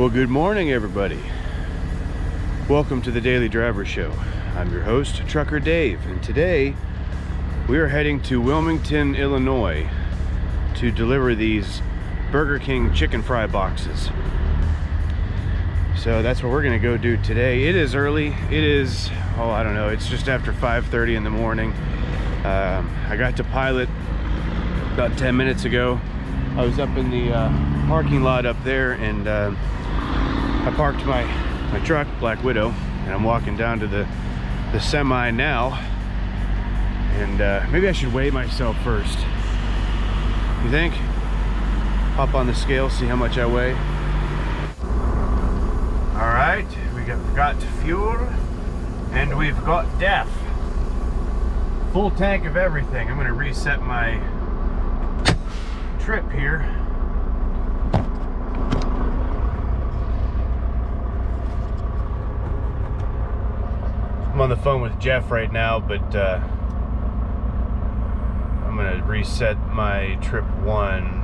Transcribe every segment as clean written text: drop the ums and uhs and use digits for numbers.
Well, good morning, everybody. Welcome to the Daily Driver Show. I'm your host, Trucker Dave, and today we are heading to Wilmington, Illinois to deliver these Burger King chicken fry boxes. So that's what we're gonna go do today. It is early. It is, I don't know, it's just after 5:30 in the morning. I got to Pilot about 10 minutes ago. I was up in the parking lot up there, and I parked my truck, Black Widow, and I'm walking down to the semi now. And maybe I should weigh myself first. You think? Hop on the scale, see how much I weigh. All right, we got fuel, and we've got DEF. Full tank of everything. I'm gonna reset my trip here. I'm on the phone with Jeff right now, but I'm gonna reset my trip one.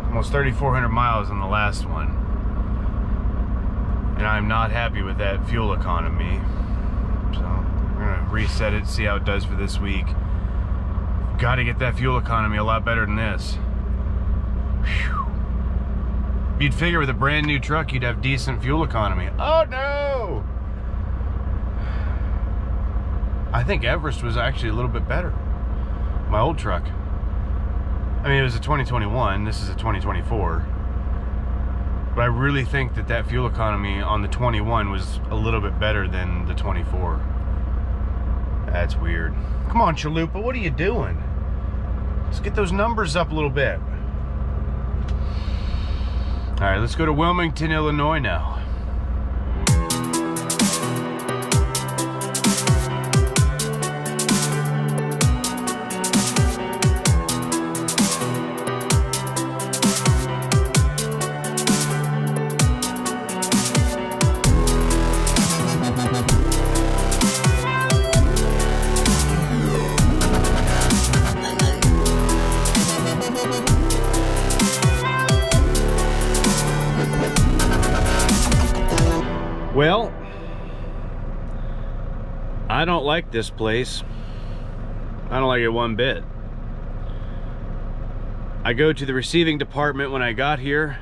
Almost 3,400 miles on the last one, and I'm not happy with that fuel economy. So we're gonna reset it, see how it does for this week. Got to get that fuel economy a lot better than this. Whew. You'd figure with a brand new truck you'd have decent fuel economy. Oh no! I think Everest was actually a little bit better. My old truck. I mean, it was a 2021, this is a 2024. But I really think that fuel economy on the 21 was a little bit better than the 24. That's weird. Come on, Chalupa, what are you doing? Let's get those numbers up a little bit. All right, let's go to Wilmington, Illinois now. Well, I don't like this place. I don't like it one bit. I go to the receiving department when I got here,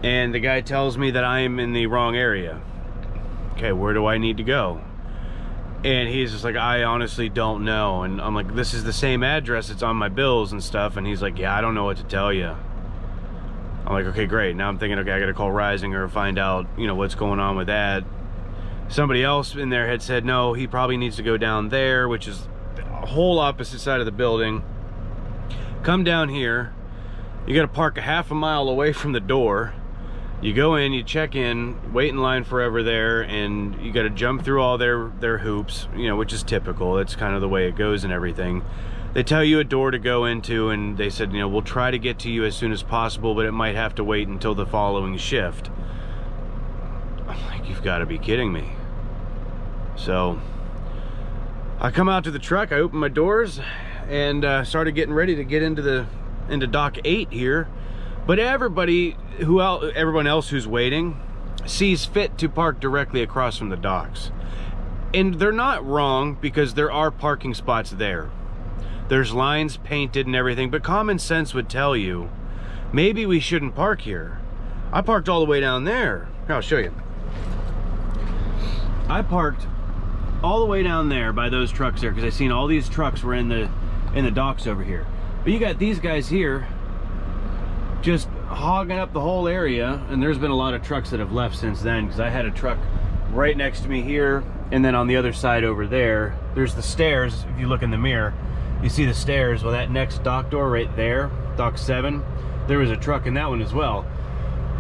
and the guy tells me that I am in the wrong area. Okay, where do I need to go? And he's just like, I honestly don't know. And I'm like, this is the same address, it's on my bills and stuff. And he's like, yeah, I don't know what to tell you. I'm like, okay, great. Now I'm thinking, okay, I gotta call Risinger, find out, you know, what's going on with that. Somebody else in there had said, no, he probably needs to go down there, which is a whole opposite side of the building. Come down here. You gotta park a half a mile away from the door. You go in, you check in, wait in line forever there, and you gotta jump through all their hoops, you know, which is typical. That's kind of the way it goes and everything. They tell you a door to go into, and they said, you know, we'll try to get to you as soon as possible, but it might have to wait until the following shift. I'm like, you've got to be kidding me. So I come out to the truck, I open my doors, and started getting ready to get into dock 8 here. But everyone else who's waiting sees fit to park directly across from the docks. And they're not wrong, because there are parking spots there. There's lines painted and everything, but common sense would tell you, maybe we shouldn't park here. I parked all the way down there. Here, I'll show you. I parked all the way down there by those trucks there, because I seen all these trucks were in the docks over here. But you got these guys here just hogging up the whole area, and there's been a lot of trucks that have left since then, because I had a truck right next to me here, and then on the other side over there, there's the stairs. If you look in the mirror, you see the stairs. Well, that next dock door right there, dock 7, there was a truck in that one as well.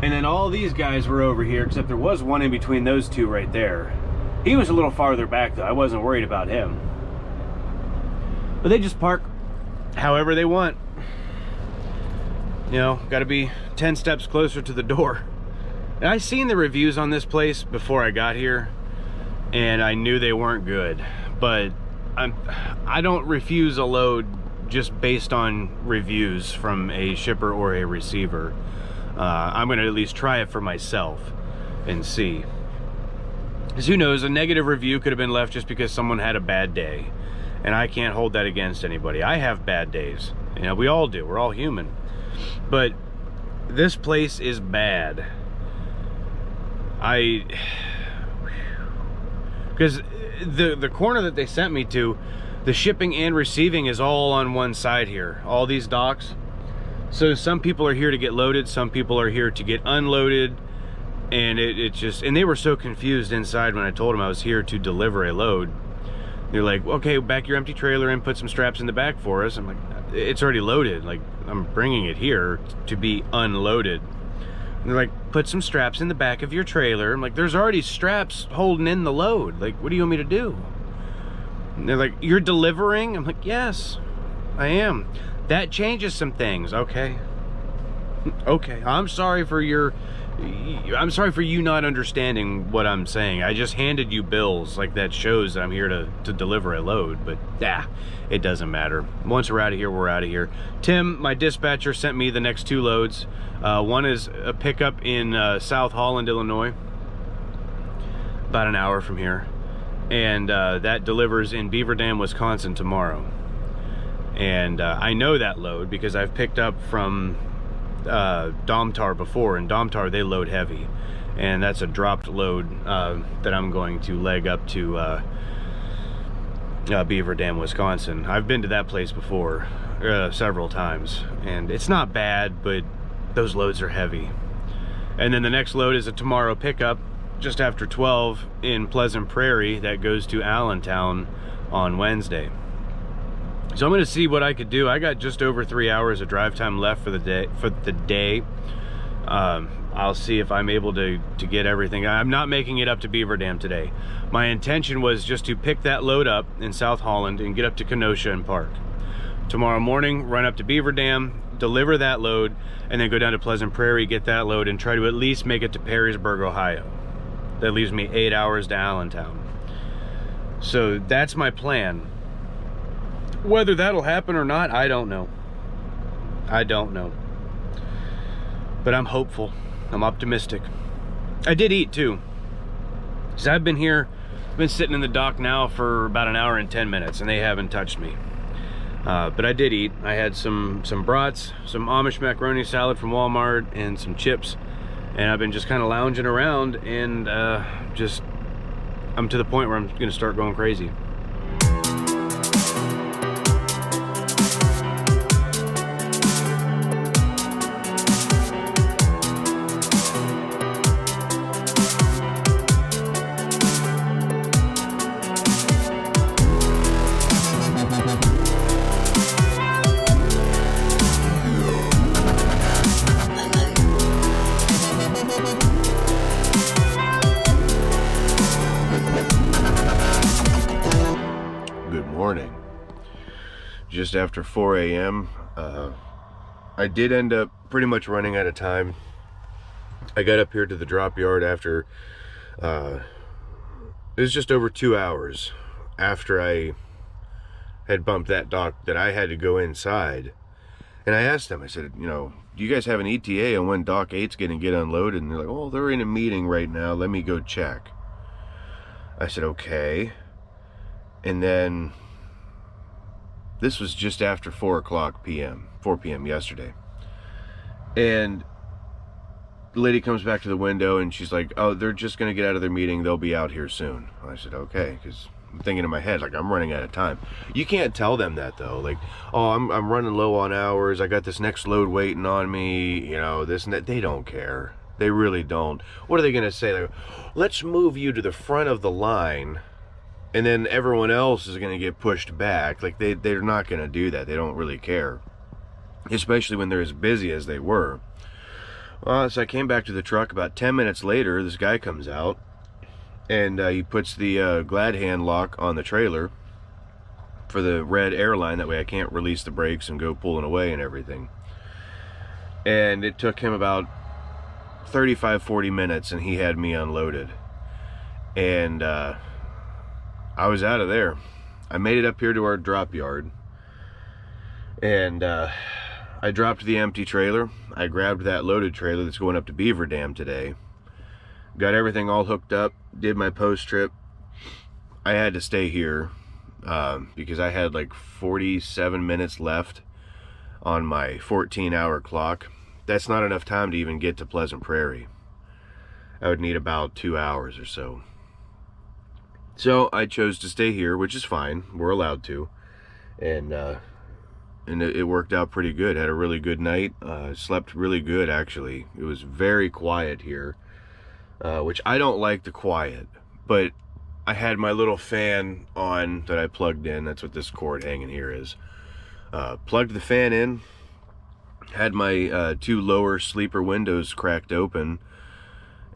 And then all these guys were over here, except there was one in between those two right there. He was a little farther back though. I wasn't worried about him. But they just park however they want. You know, got to be 10 steps closer to the door. And I seen the reviews on this place before I got here, and I knew they weren't good. But I don't refuse a load just based on reviews from a shipper or a receiver. I'm gonna at least try it for myself. and see. Because who knows, a negative review could have been left just because someone had a bad day. And I can't hold that against anybody. I have bad days. You know, we all do. We're all human. But this place is bad. Because the corner that they sent me to, the shipping and receiving is all on one side here. All these docks. So some people are here to get loaded. Some people are here to get unloaded. And it just, and they were so confused inside when I told them I was here to deliver a load. They're like, okay, back your empty trailer and put some straps in the back for us. I'm like, it's already loaded. Like, I'm bringing it here to be unloaded. And they're like, put some straps in the back of your trailer. I'm like, there's already straps holding in the load. Like, what do you want me to do? And they're like, you're delivering? I'm like, yes, I am. That changes some things. Okay. Okay. I'm sorry for you not understanding what I'm saying. I just handed you bills. Like, that shows that I'm here to deliver a load. But it doesn't matter. Once we're out of here, we're out of here. Tim, my dispatcher, sent me the next 2 loads. One is a pickup in South Holland, Illinois, about an hour from here. And that delivers in Beaver Dam, Wisconsin tomorrow. And I know that load because I've picked up from Domtar before. In Domtar, they load heavy. And that's a dropped load that I'm going to leg up to Beaver Dam, Wisconsin. I've been to that place before several times. And it's not bad, but those loads are heavy. And then the next load is a tomorrow pickup just after 12 in Pleasant Prairie that goes to Allentown on Wednesday. So I'm going to see what I could do. I got just over 3 hours of drive time left for the day. I'll see if I'm able to get everything. I'm not making it up to Beaver Dam today. My intention was just to pick that load up in South Holland and get up to Kenosha and park. Tomorrow morning, run up to Beaver Dam, deliver that load, and then go down to Pleasant Prairie, get that load, and try to at least make it to Perrysburg, Ohio. That leaves me 8 hours to Allentown. So that's my plan. Whether that'll happen or not, I don't know. I don't know. But I'm hopeful. I'm optimistic. I did eat too. Because I've been here, I've been sitting in the dock now for about an hour and 10 minutes and they haven't touched me. But I did eat. I had some brats, some Amish macaroni salad from Walmart, and some chips. And I've been just kind of lounging around and I'm to the point where I'm going to start going crazy. Just after 4 a.m. I did end up pretty much running out of time. I got up here to the drop yard after it was just over 2 hours after I had bumped that dock that I had to go inside. And I asked them, I said, you know, do you guys have an ETA on when dock 8's gonna get unloaded? And they're like, oh, they're in a meeting right now, let me go check. I said, okay. And then this was just after 4 p.m. yesterday. And the lady comes back to the window and she's like, oh, they're just gonna get out of their meeting, they'll be out here soon. I said, okay, because I'm thinking in my head, like, I'm running out of time. You can't tell them that though, like, oh, I'm running low on hours, I got this next load waiting on me, you know, this and that. They don't care. They really don't. What are they gonna say? Like, let's move you to the front of the line, and then everyone else is going to get pushed back. Like, they're not going to do that. They don't really care. Especially when they're as busy as they were. Well, so I came back to the truck. About 10 minutes later, this guy comes out. And he puts the glad hand lock on the trailer for the red airline. That way I can't release the brakes and go pulling away and everything. And it took him about 35-40 minutes, and he had me unloaded. And I was out of there. I made it up here to our drop yard, and I dropped the empty trailer. I grabbed that loaded trailer that's going up to Beaver Dam today. got everything all hooked up, did my post trip. I had to stay here because I had like 47 minutes left on my 14-hour clock. That's not enough time to even get to Pleasant Prairie. I would need about 2 hours or so. So I chose to stay here, which is fine. We're allowed to. And it worked out pretty good. Had a really good night. Slept really good, actually. It was very quiet here, which I don't like the quiet. But I had my little fan on that I plugged in. That's what this cord hanging here is. Plugged the fan in. Had my 2 lower sleeper windows cracked open.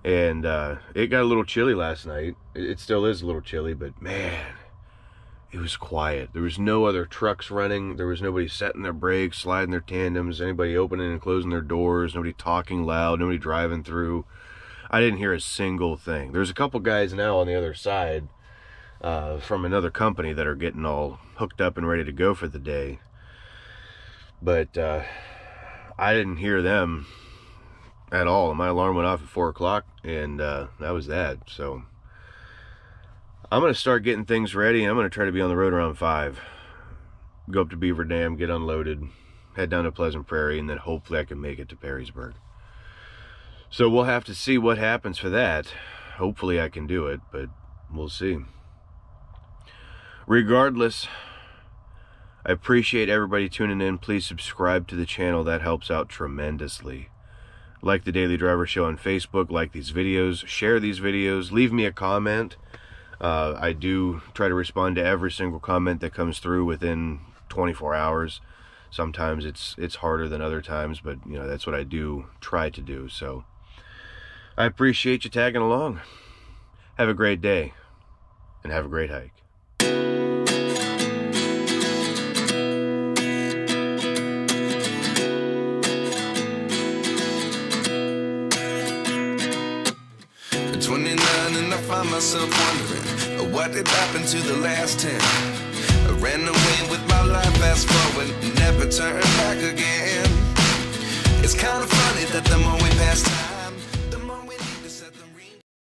And it got a little chilly last night. It still is a little chilly, but man, it was quiet. There was no other trucks running. There was nobody setting their brakes, sliding their tandems, anybody opening and closing their doors, nobody talking loud, nobody driving through. I didn't hear a single thing. There's a couple guys now on the other side from another company that are getting all hooked up and ready to go for the day. But I didn't hear them at all. My alarm went off at 4 o'clock, and that was that. So I'm going to start getting things ready, and I'm going to try to be on the road around 5. Go up to Beaver Dam, get unloaded, head down to Pleasant Prairie, and then hopefully I can make it to Perrysburg. So we'll have to see what happens for that. Hopefully I can do it, but we'll see. Regardless, I appreciate everybody tuning in. Please subscribe to the channel. That helps out tremendously. Like the Daily Driver Show on Facebook, like these videos, share these videos, leave me a comment. I do try to respond to every single comment that comes through within 24 hours. Sometimes it's harder than other times, but you know, that's what I do try to do. So I appreciate you tagging along. Have a great day and have a great hike. At 29 and I find myself wondering what did happen to the last 10. I ran away with my life, fast forward, never turn back again. It's kind of funny that the more we pass time